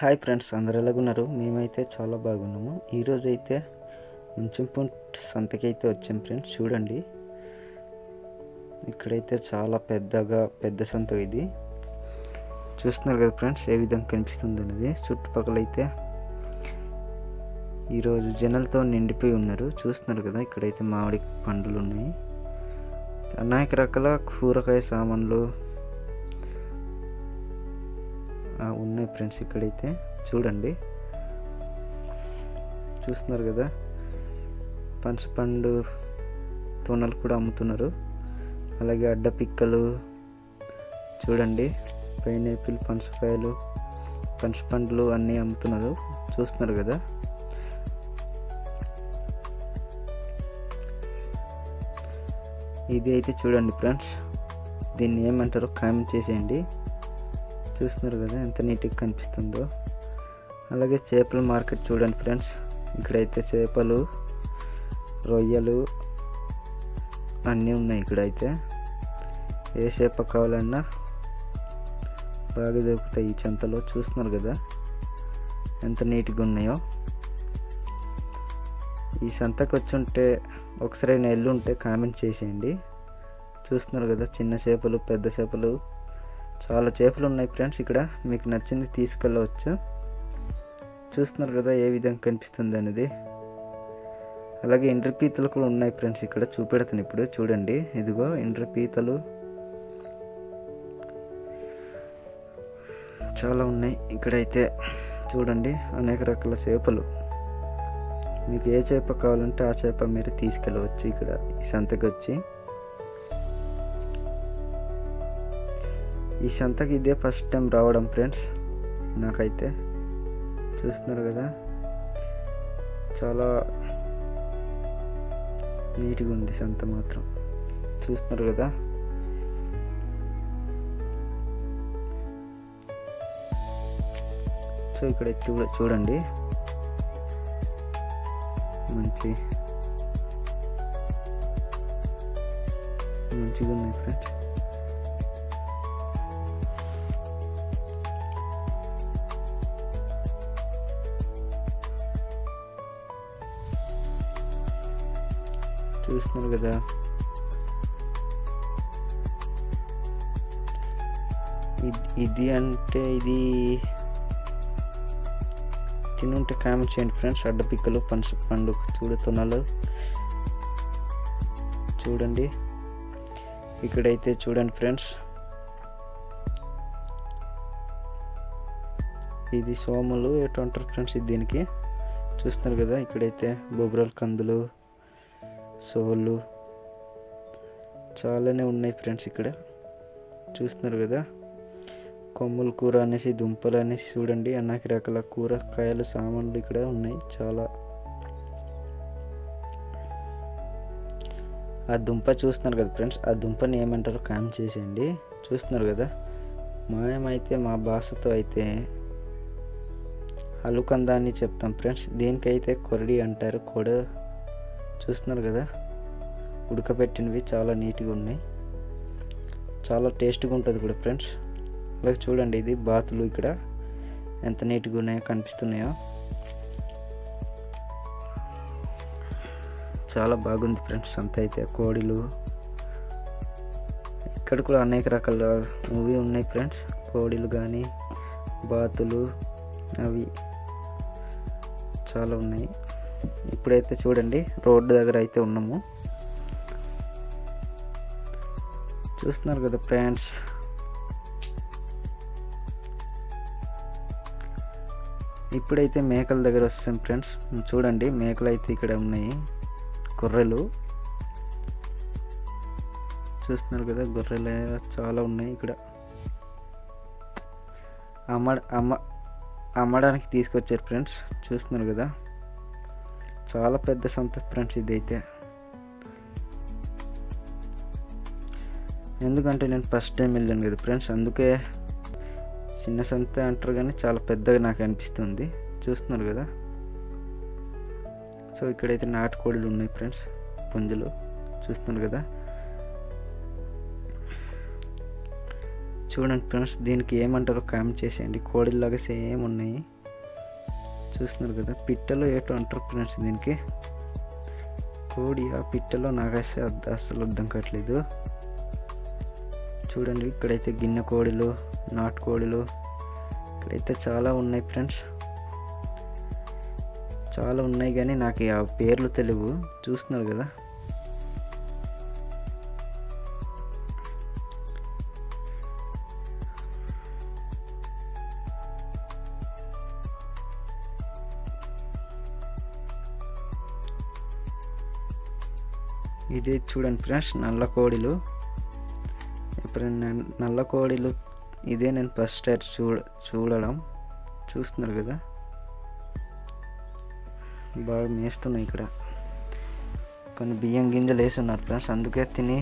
Hi friends, అందరు ఎలాగున్నారు? మేమైతే చాలా బాగున్నాము. ఈరోజు అయితే మంచంపూట్ సంతకైతే వచ్చాం ఫ్రెండ్స్. చూడండి, ఇక్కడైతే చాలా పెద్ద సంత. ఇది చూస్తున్నారు కదా ఫ్రెండ్స్, ఏ విధంగా కనిపిస్తుంది అనేది. చుట్టుపక్కల అయితే ఈరోజు జనాలతో నిండిపోయి ఉన్నారు. చూస్తున్నారు కదా, ఇక్కడైతే మామిడి పండ్లు ఉన్నాయి, అనేక రకాల కూరగాయ సామాన్లు ఉన్నాయి ఫ్రెండ్స్. ఇక్కడైతే చూడండి, చూస్తున్నారు కదా, పనసపండు తొనలు కూడా అమ్ముతున్నారు. అలాగే అడ్డ పిక్కలు చూడండి, పైనాపిల్, పనసకాయలు, పనసపండ్లు అన్నీ అమ్ముతున్నారు. చూస్తున్నారు కదా, ఇది అయితే చూడండి ఫ్రెండ్స్, దీన్ని ఏమంటారో కామెంట్ చేసేయండి. చూస్తున్నారు కదా ఎంత నీట్గా కనిపిస్తుందో. అలాగే చేపల మార్కెట్ చూడండి ఫ్రెండ్స్, ఇక్కడైతే చేపలు, రొయ్యలు అన్నీ ఉన్నాయి. ఇక్కడైతే ఏ చేప కావాలన్నా బాగా దొరుకుతాయి ఈ చెంతలో. చూస్తున్నారు కదా ఎంత నీట్గా ఉన్నాయో. ఈ సంతకు వచ్చి ఉంటే ఒకసారి ఎల్లుంటే కామెంట్ చేసేయండి. చూస్తున్నారు కదా, చిన్న చేపలు, పెద్ద చేపలు, చాలా చేపలు ఉన్నాయి ఫ్రెండ్స్. ఇక్కడ మీకు నచ్చింది తీసుకెళ్ళవచ్చు. చూస్తున్నారు కదా ఏ విధంగా కనిపిస్తుంది అనేది. అలాగే ఎండ్రి పీతలు కూడా ఉన్నాయి ఫ్రెండ్స్. ఇక్కడ చూపెడతాను ఇప్పుడు. చూడండి, ఇదిగో ఎండ్రి పీతలు చాలా ఉన్నాయి ఇక్కడైతే. చూడండి, అనేక రకాల చేపలు. మీకు ఏ చేప కావాలంటే ఆ చేప మీరు తీసుకెళ్ళవచ్చు ఇక్కడ ఈ సంతకి వచ్చి. ఈ సంతకి ఇదే ఫస్ట్ టైం రావడం ఫ్రెండ్స్ నాకైతే. చూస్తున్నారు కదా, చాలా నీట్గా ఉంది సంత మాత్రం. చూస్తున్నారు కదా, సో ఇక్కడైతే చూడండి, మంచిగా ఉన్నాయి ఫ్రెండ్స్. చూస్తున్నారు కదా, ఇది అంటే ఇది తినుంటే కామెంట్ చేయండి ఫ్రెండ్స్. అడ్డపిక్కలు, పనసపండు తొనలు చూడండి. ఇక్కడైతే చూడండి ఫ్రెండ్స్, ఇది సోములు ఎటు అంటారు ఫ్రెండ్స్ ఇది దీనికి. చూస్తున్నారు కదా, ఇక్కడైతే బొబ్బరల కందులు, సోళ్ళు చాలానే ఉన్నాయి ఫ్రెండ్స్ ఇక్కడ. చూస్తున్నారు కదా, కొమ్ముల కూర అనేసి, దుంపలు అనేసి చూడండి, అనేక రకాల కూరగాయలు సామాన్లు ఇక్కడ ఉన్నాయి చాలా. ఆ దుంప చూస్తున్నారు కదా ఫ్రెండ్స్, ఆ దుంపని ఏమంటారో కామెంట్ చేసేయండి. చూస్తున్నారు కదా, మేమైతే మా భాషతో అయితే అలుకంద అని చెప్తాం ఫ్రెండ్స్. దీనికైతే కొరడి అంటారు, కొడ. చూస్తున్నారు కదా, ఉడకబెట్టినవి చాలా నీట్గా ఉన్నాయి, చాలా టేస్ట్గా ఉంటుంది కూడా ఫ్రెండ్స్. అలాగే చూడండి, ఇది బాతులు ఇక్కడ ఎంత నీట్గా ఉన్నాయో కనిపిస్తున్నాయో. చాలా బాగుంది ఫ్రెండ్స్ అంత అయితే. కోడిలు ఇక్కడ కూడా అనేక రకాల మూవీ ఉన్నాయి ఫ్రెండ్స్. కోడిలు కానీ, బాతులు, అవి చాలా ఉన్నాయి. ఇప్పుడైతే చూడండి, రోడ్డు దగ్గర అయితే ఉన్నాము. చూస్తున్నారు కదా ఫ్రెండ్స్, ఇప్పుడైతే మేకల దగ్గర వస్తాం ఫ్రెండ్స్. చూడండి, మేకలు అయితే ఇక్కడ ఉన్నాయి, గొర్రెలు. చూస్తున్నారు కదా, గొర్రెలు చాలా ఉన్నాయి ఇక్కడ. అమ్మడానికి తీసుకొచ్చారు ఫ్రెండ్స్. చూస్తున్నారు కదా, చాలా పెద్ద సంత ఫ్రెండ్స్ ఇదైతే. ఎందుకంటే నేను ఫస్ట్ టైం వెళ్ళాను కదా ఫ్రెండ్స్, అందుకే చిన్న సంత అంటారు కానీ చాలా పెద్దగా నాకు అనిపిస్తుంది. చూస్తున్నారు కదా, సో ఇక్కడైతే నాటుకోడులు ఉన్నాయి ఫ్రెండ్స్, పుంజులు. చూస్తున్నారు కదా, చూడండి ఫ్రెండ్స్, దీనికి ఏమంటారో కామెంట్ చేసేయండి. కోడిలాగా సేమ్ ఉన్నాయి. చూస్తున్నారు కదా, పిట్టలో ఏటో అంటారు ఫ్రెండ్స్ దీనికి. కోడి ఆ పిట్టలో నాకైతే అస్సలు అర్థం కావట్లేదు. చూడండి ఇక్కడైతే గిన్నె కోడిలు, నాటుకోడిలు ఇక్కడైతే చాలా ఉన్నాయి ఫ్రెండ్స్, చాలా ఉన్నాయి కానీ నాకు ఆ పేర్లు తెలియవు. చూస్తున్నారు కదా, ఇది చూడండి ఫ్రెండ్స్ నల్ల కోడిలు. ఎప్పుడైనా నల్ల కోడిలు ఇదే నేను ఫస్ట్ టైం చూడడం. చూస్తున్నారు కదా, బాగా మేస్తున్నాయి. ఇక్కడ కొన్ని బియ్యం గింజలు వేసి ఉన్నారు ఫ్రెండ్స్, అందుకే తిని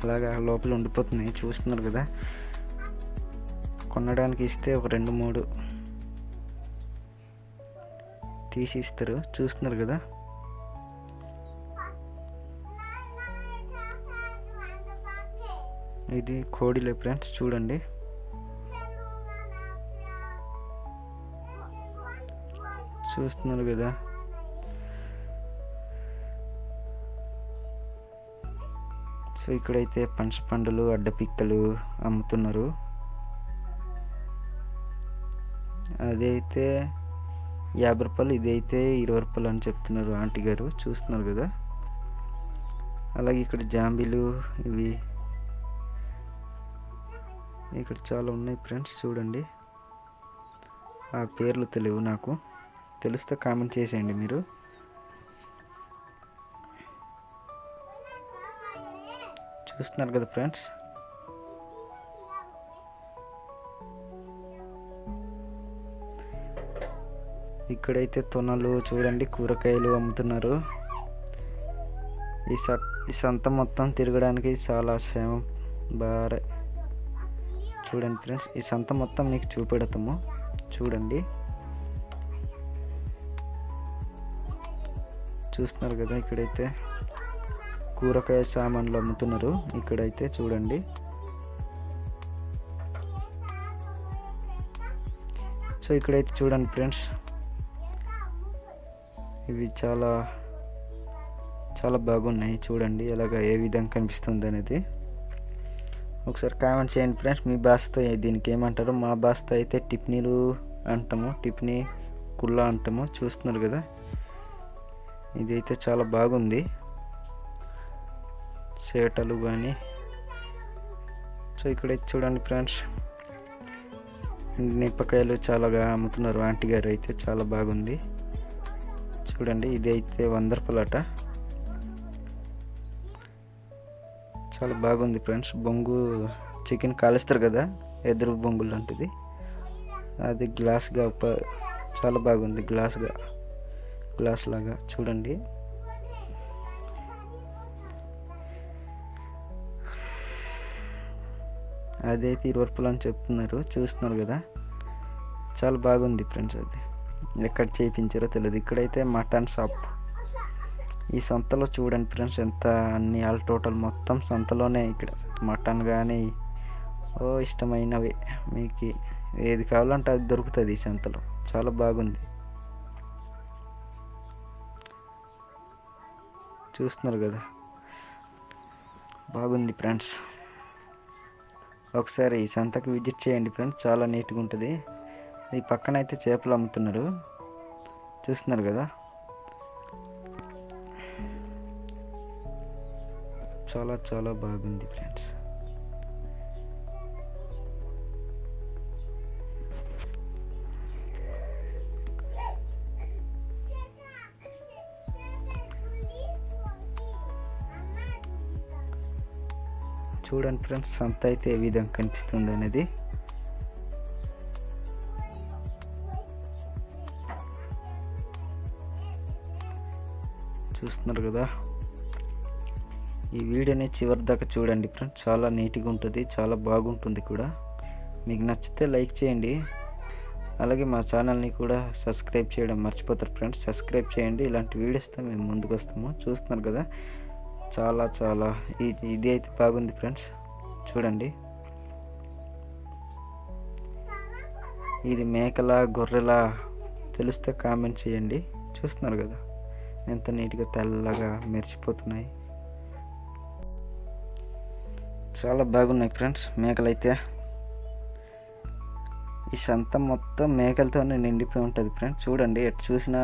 అలాగా లోపల ఉండిపోతున్నాయి. చూస్తున్నారు కదా, కొనడానికి ఇస్తే ఒక 2-3 తీసి ఇస్తారు. చూస్తున్నారు కదా, ఇది కోడిలే ఫ్రెండ్స్. చూడండి చూస్తున్నారు కదా, సో ఇక్కడైతే పనస పండులు, అడ్డపిక్కలు అమ్ముతున్నారు. అదైతే 50 రూపాయలు, ఇదైతే 20 రూపాయలు అని చెప్తున్నారు ఆంటీ గారు. చూస్తున్నారు కదా, అలాగే ఇక్కడ జాంబీలు ఇవి ఇక్కడ చాలా ఉన్నాయి ఫ్రెండ్స్. చూడండి ఆ పేర్లు తెలియవు నాకు, తెలిస్తే కామెంట్ చేసేయండి మీరు. చూస్తున్నారు కదా ఫ్రెండ్స్, ఇక్కడైతే తొనలు చూడండి, కూరగాయలు అమ్ముతున్నారు. ఈ సంత మొత్తం తిరగడానికి చాలా శ్రమ బాగా. చూడండి ఫ్రెండ్స్, ఈ సంత మొత్తం మీకు చూపెడతాము. చూడండి చూస్తున్నారు కదా, ఇక్కడైతే కూరగాయ సామాన్లు అమ్ముతున్నారు. ఇక్కడైతే చూడండి, సో ఇక్కడైతే చూడండి ఫ్రెండ్స్, ఇవి చాలా చాలా బాగున్నాయి. చూడండి ఎలాగ ఏ విధంగా కనిపిస్తుంది అనేది ఒకసారి కామెంట్ చేయండి ఫ్రెండ్స్. మీ భాషతో దీనికి ఏమంటారు? మా భాషతో అయితే టిఫినీలు అంటాము, టిఫినీ కుల్లా అంటాము. చూస్తున్నారు కదా, ఇదైతే చాలా బాగుంది. సేటలు కానీ, సో ఇక్కడైతే చూడండి ఫ్రెండ్స్, మిరపకాయలు చాలాగా అమ్ముతున్నారు ఆంటీ గారు. అయితే చాలా బాగుంది. చూడండి ఇది అయితే 100 రూపాయలట. చాలా బాగుంది ఫ్రెండ్స్. బొంగు చికెన్ కాలుస్తారు కదా, ఎదురు బొంగు లాంటిది, అది గ్లాస్గా చాలా బాగుంది. గ్లాస్ లాగా చూడండి. అదైతే 20 రూపాయలు అని చెప్తున్నారు. చూస్తున్నారు కదా, చాలా బాగుంది ఫ్రెండ్స్. అది ఎక్కడ చేయించారో తెలియదు. ఇక్కడైతే మటన్ షాప్. ఈ సంతలో చూడండి ఫ్రెండ్స్, ఎంత అన్ని ఆల్ టోటల్ మొత్తం సంతలోనే. ఇక్కడ మటన్ కానీ ఇష్టమైనవి మీకు ఏది కావాలంటే అది దొరుకుతుంది ఈ సంతలో. చాలా బాగుంది. చూస్తున్నారు కదా, బాగుంది ఫ్రెండ్స్. ఒకసారి ఈ సంతకు విజిట్ చేయండి ఫ్రెండ్స్, చాలా నీట్గా ఉంటుంది. ఈ పక్కన అయితే చేపలు అమ్ముతున్నారు. చూస్తున్నారు కదా, చాలా చాలా బాగుంది ఫ్రెండ్స్. చూడండి ఫ్రెండ్స్, సంత అయితే ఏ విధంగా కనిపిస్తుంది అనేది. చూస్తున్నారు కదా, ఈ వీడియోని చివరి దాకా చూడండి ఫ్రెండ్స్, చాలా నీట్గా ఉంటుంది, చాలా బాగుంటుంది కూడా. మీకు నచ్చితే లైక్ చేయండి, అలాగే మా ఛానల్ని కూడా సబ్స్క్రైబ్ చేయడం మర్చిపోతారు ఫ్రెండ్స్. సబ్స్క్రైబ్ చేయండి, ఇలాంటి వీడియోస్తో మేము ముందుకు వస్తాము. చూస్తున్నారు కదా, చాలా చాలా ఇది అయితే బాగుంది ఫ్రెండ్స్. చూడండి, ఇది మేకల, గొర్రెల తెలిస్తే కామెంట్ చేయండి. చూస్తున్నారు కదా ఎంత నీట్గా తెల్లగా మెరిసిపోతున్నాయి. చాలా బాగున్నాయి ఫ్రెండ్స్ మేకలైతే. ఈ సంత మొత్తం మేకలతోనే నిండిపోయి ఉంటుంది ఫ్రెండ్స్. చూడండి ఎటు చూసినా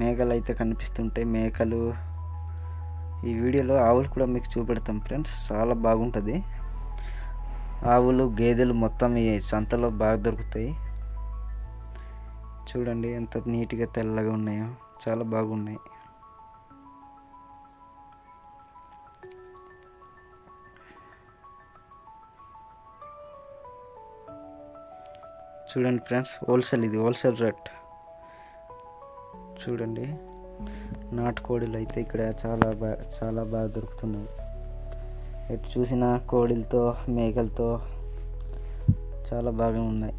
మేకలు అయితే కనిపిస్తుంటాయి. మేకలు, ఈ వీడియోలో ఆవులు కూడా మీకు చూపెడతాం ఫ్రెండ్స్. చాలా బాగుంటుంది. ఆవులు, గేదెలు మొత్తం ఈ సంతలో బాగా దొరుకుతాయి. చూడండి ఎంత నీట్గా తెల్లగా ఉన్నాయో, చాలా బాగున్నాయి. చూడండి ఫ్రెండ్స్, ఇది హోల్సేల్ రేట్. చూడండి నాటుకోడిలు అయితే ఇక్కడ చాలా బాగా దొరుకుతున్నాయి. ఎటు చూసినా కోడిలతో, మేకలతో చాలా బాగా ఉన్నాయి.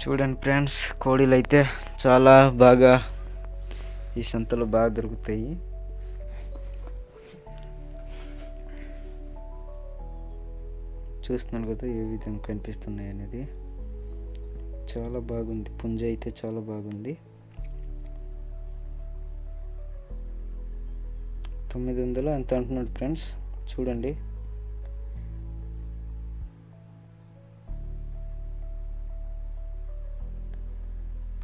చూడండి ఫ్రెండ్స్, కోడిలు అయితే చాలా బాగా ఈ సంతలో బాగా దొరుకుతాయి. చూస్తున్నాను కదా ఏ విధంగా కనిపిస్తున్నాయి అనేది. చాలా బాగుంది. పుంజ అయితే చాలా బాగుంది. 900 ఎంత అంటున్నాడు ఫ్రెండ్స్. చూడండి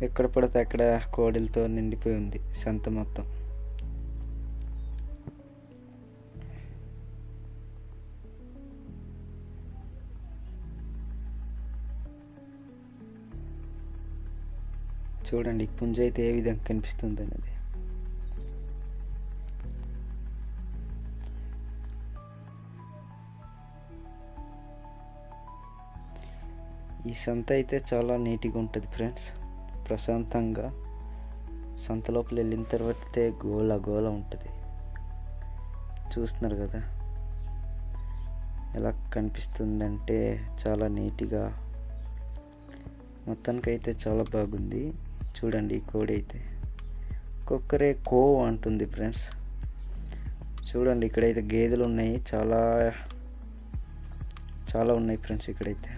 ఎక్కడ పడితే అక్కడ కోడిలతో నిండిపోయి ఉంది సంత మొత్తం. చూడండి పుంజ అయితే ఏ విధంగా కనిపిస్తుంది అనేది. ఈ సంత అయితే చాలా నీట్గా ఉంటుంది ఫ్రెండ్స్. ప్రశాంతంగా సంత లోపల వెళ్ళిన తర్వాతే గోల ఉంటుంది. చూస్తున్నారు కదా ఎలా కనిపిస్తుందంటే చాలా నీట్గా, మొత్తానికైతే చాలా బాగుంది. చూడండి ఈ కోడి అయితే ఒక్కొక్కరే కో అంటుంది ఫ్రెండ్స్. చూడండి ఇక్కడైతే గేదెలు ఉన్నాయి, చాలా ఉన్నాయి ఫ్రెండ్స్ ఇక్కడైతే.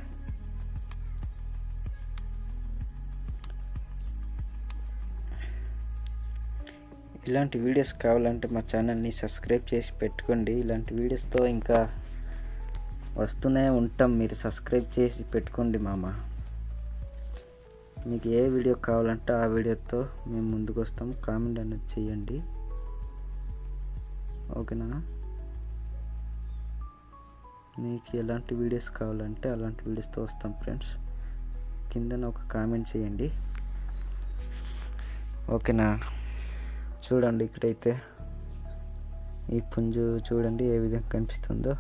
ఇలాంటి వీడియోస్ కావాలంటే మా ఛానల్ని సబ్స్క్రైబ్ చేసి పెట్టుకోండి. ఇలాంటి వీడియోస్తో ఇంకా వస్తూనే ఉంటాం. మీరు సబ్స్క్రైబ్ చేసి పెట్టుకోండి మామ. మీకు ఏ వీడియో కావాలంటే ఆ వీడియోతో మేము ముందుకు వస్తాం. కామెంట్ అనేది చేయండి, ఓకేనా? మీకు ఎలాంటి వీడియోస్ కావాలంటే అలాంటి వీడియోస్తో వస్తాం ఫ్రెండ్స్. కిందన ఒక కామెంట్ చేయండి, ఓకేనా? చూడండి ఇక్కడైతే ఈ పుంజు చూడండి ఏ విధంగా కనిపిస్తుందో.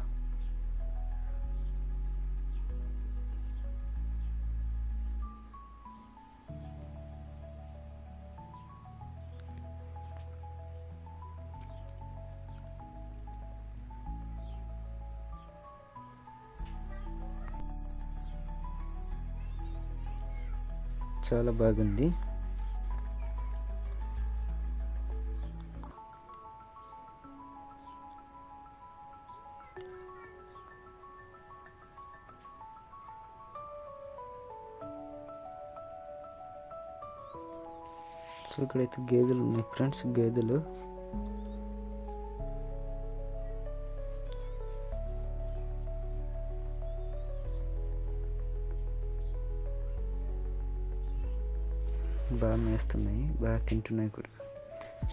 చాలా బాగుంది. సో ఇక్కడైతే గేదెలు ఉన్నాయి ఫ్రెండ్స్. గేదెలు బాగా మేస్తున్నాయి, బాగా తింటున్నాయి కూడా.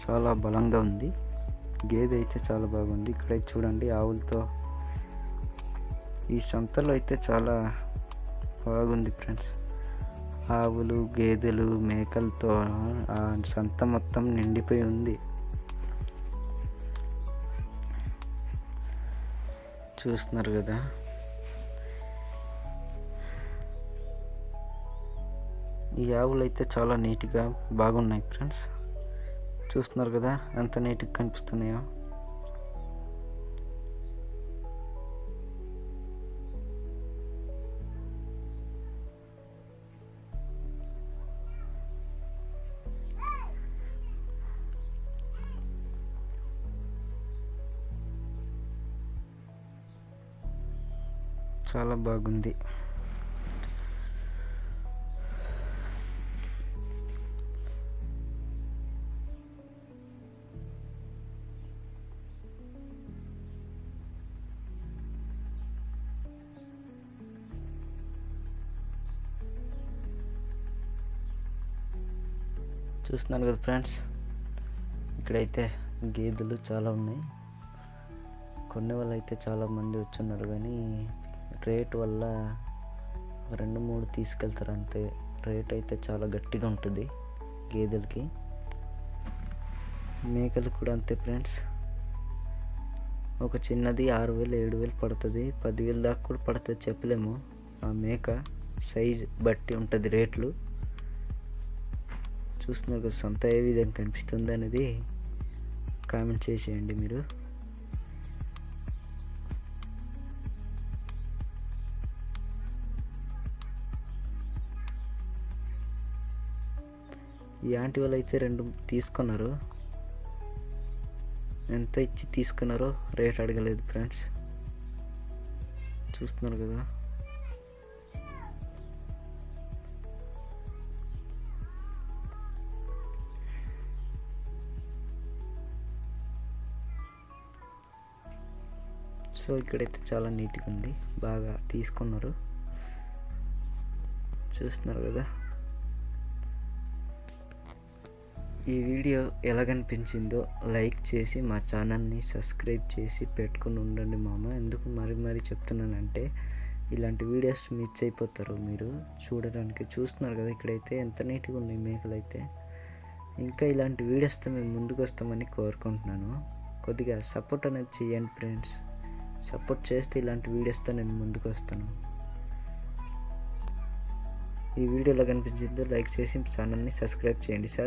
చాలా బలంగా ఉంది. గేదె అయితే చాలా బాగుంది. ఇక్కడైతే చూడండి ఆవులతో. ఈ సంతలో అయితే చాలా బాగుంది ఫ్రెండ్స్. ఆవులు, గేదెలు, మేకలతో ఆ సంత మొత్తం నిండిపోయి ఉంది. చూస్తున్నారు కదా ఈ ఆవులు అయితే చాలా నీట్గా బాగున్నాయి ఫ్రెండ్స్. చూస్తున్నారు కదా ఎంత నీట్గా కనిపిస్తున్నాయో. చాలా బాగుంది. చూస్తున్నారు కదా ఫ్రెండ్స్, ఇక్కడైతే గేదెలు చాలా ఉన్నాయి. కొన్ని వాళ్ళు అయితే చాలామంది వచ్చున్నారు, కానీ రేట్ వల్ల 2-3 తీసుకెళ్తారు అంతే. రేట్ అయితే చాలా గట్టిగా ఉంటుంది గేదెలకి. మేకలు కూడా అంతే ఫ్రెండ్స్. ఒక చిన్నది 6,000-7,000 పడుతుంది, 10,000 దాకా కూడా పడుతుంది, చెప్పలేము. ఆ మేక సైజ్ బట్టి ఉంటుంది రేట్లు. చూస్తున్నారు కదా సంత ఏ విధంగా కనిపిస్తుంది అనేది కామెంట్ చేసేయండి మీరు. ఈ ఆంటీ వాళ్ళు అయితే 2 తీసుకున్నారు. ఎంత ఇచ్చి తీసుకున్నారో రేట్ అడగలేదు ఫ్రెండ్స్. చూస్తున్నారు కదా. సో ఇక్కడైతే చాలా నీట్గా ఉంది, బాగా తీసుకున్నారు. చూస్తున్నారు కదా. ఈ వీడియో ఎలాగనిపించిందో లైక్ చేసి మా ఛానల్ని సబ్స్క్రైబ్ చేసి పెట్టుకుని ఉండండి మామ. ఎందుకు మరీ చెప్తున్నానంటే ఇలాంటి వీడియోస్ మిస్ అయిపోతారు మీరు చూడడానికి. చూస్తున్నారు కదా ఇక్కడైతే ఎంత నీట్గా ఉన్నాయి మేకలు అయితే. ఇంకా ఇలాంటి వీడియోస్తో మేము ముందుకు వస్తామని కోరుకుంటున్నాను. కొద్దిగా సపోర్ట్ అనేది చేయండి ఫ్రెండ్స్. సపోర్ట్ చేస్తే ఇలాంటి వీడియోస్తో నేను ముందుకు వస్తాను. ఈ వీడియోలో కనిపించిందో లైక్ చేసి ఛానల్ని సబ్స్క్రైబ్ చేయండి సార్.